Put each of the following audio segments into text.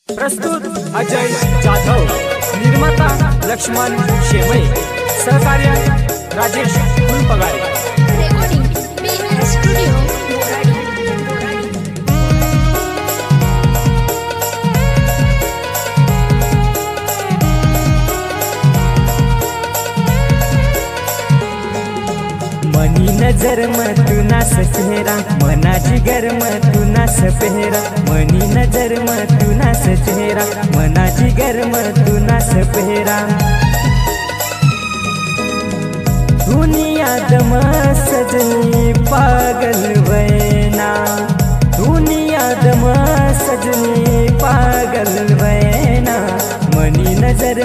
प्रस्तुत अजय जाधव, निर्माता लक्ष्मण शेमळे, सहकार्य Rajesh Phulpagare. Recording BS studio Moradi. मनी नजर तू नास चेहरा, मनाची गरम तू नास पेहरा। मनी नजर तू नास चेहरा, मनाची गरम तू नास पेहरा। दुनिया दम सजनी पागल वैना, दुनिया दम सजनी पागल वैना। मनी नजर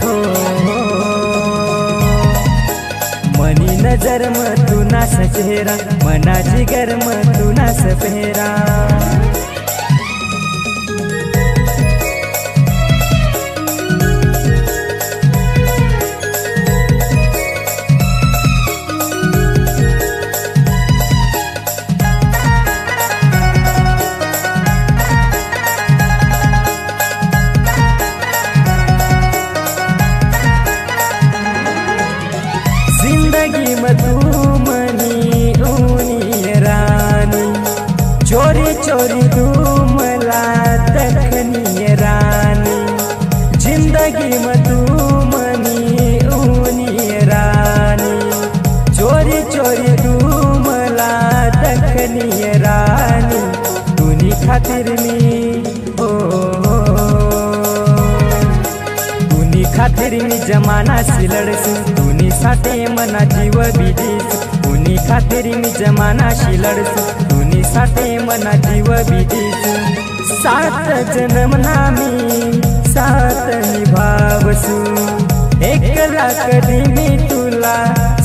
हो मनी नजर तू नास चेहरा, मनाची गरम तू नास पेहरा। जिंदगी में तू मनी ऊनी रानी, चोरी चोरी तू मला दखनी रानी। जिंदगी में तू मनी ऊनी रानी, चोरी चोरी तू मला दखनी रानी। तुनी खातिर मी खातिर मी जमाना लढसू, तुनी साथे मना जीव बिजीस। तुनी खातिर मी जमाना लढसू, तुनी साथे मना जीव बिजीस। सात जन्म नामी सात निभावसू, एकला कधी मी तुला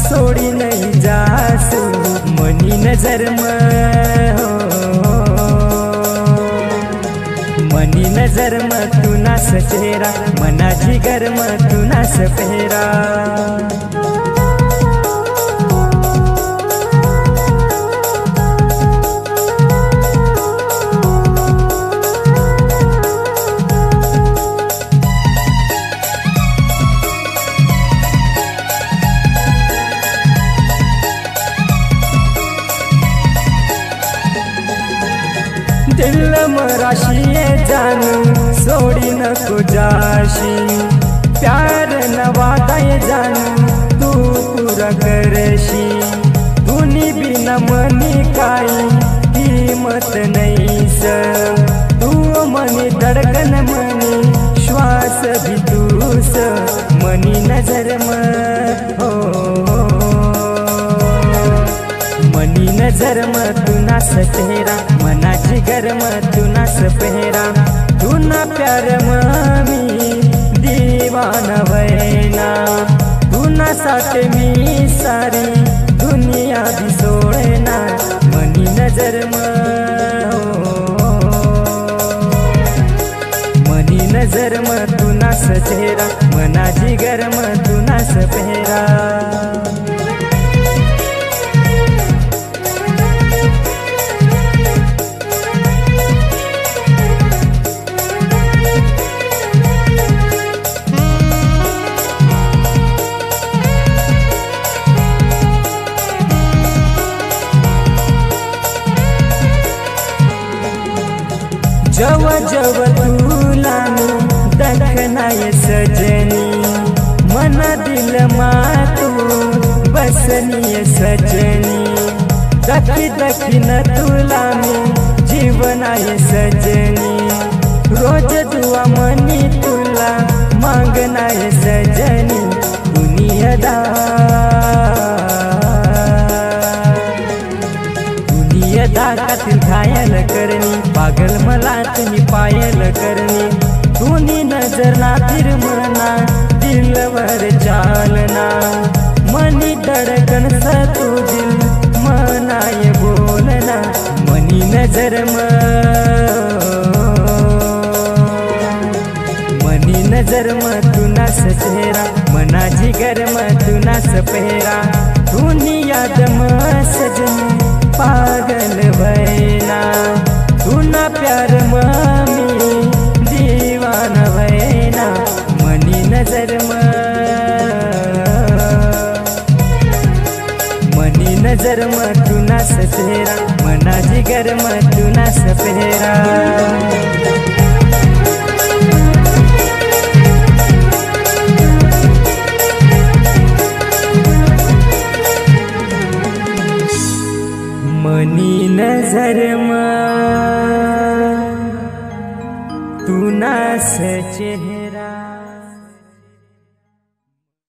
सोडी नाही जासू। मनी नजर मनी नजर तू नास चेहरा, मनाची गरम तू नास पेहरा। दिल मराशी जानू सोड़ी नको जाशी, प्यार नवादाय जानू तू पूरा करशी। तुनी बिना मनी काई कीमत नैस, तू मनी धड़कन मनी श्वास भी तूस। मनी नजर मनी नजर तू नास चेहरा, मनाची गरम तू नास पेहरा। तू ना प्यार मी दीवाना वैना, तू ना साथे मी सारी दुनिया भी सोडना। मनी नजर मनी नजर तू नास चेहरा, मनाची गरम तू नास पेहरा। जव जव तुला दखनाय सजनी, मन दिल मा तू बसनीय सजनी। दखी दखी न तुला मी जीवनाय सजनी, रोज दुआ मनी तुला मागनाय सजनी। दुनियादा दाखातील घायल करनी, पागल मला तुम्ही पायल करनी। तुनी नजर ना फिर मना दिलवर चालना, मनी धड़कन सा तू दिल मनाय बोलना। मनी नजर मनी नजर तू नास चेहरा, मनाची गरम तू नास पेहरा। तुनी याद सजनी पागल वैना, तू ना प्यार मी नजर में तू ना सचेरा मना जिगर में तू ना सपेरा मनी नजर में तू ना सचेरा।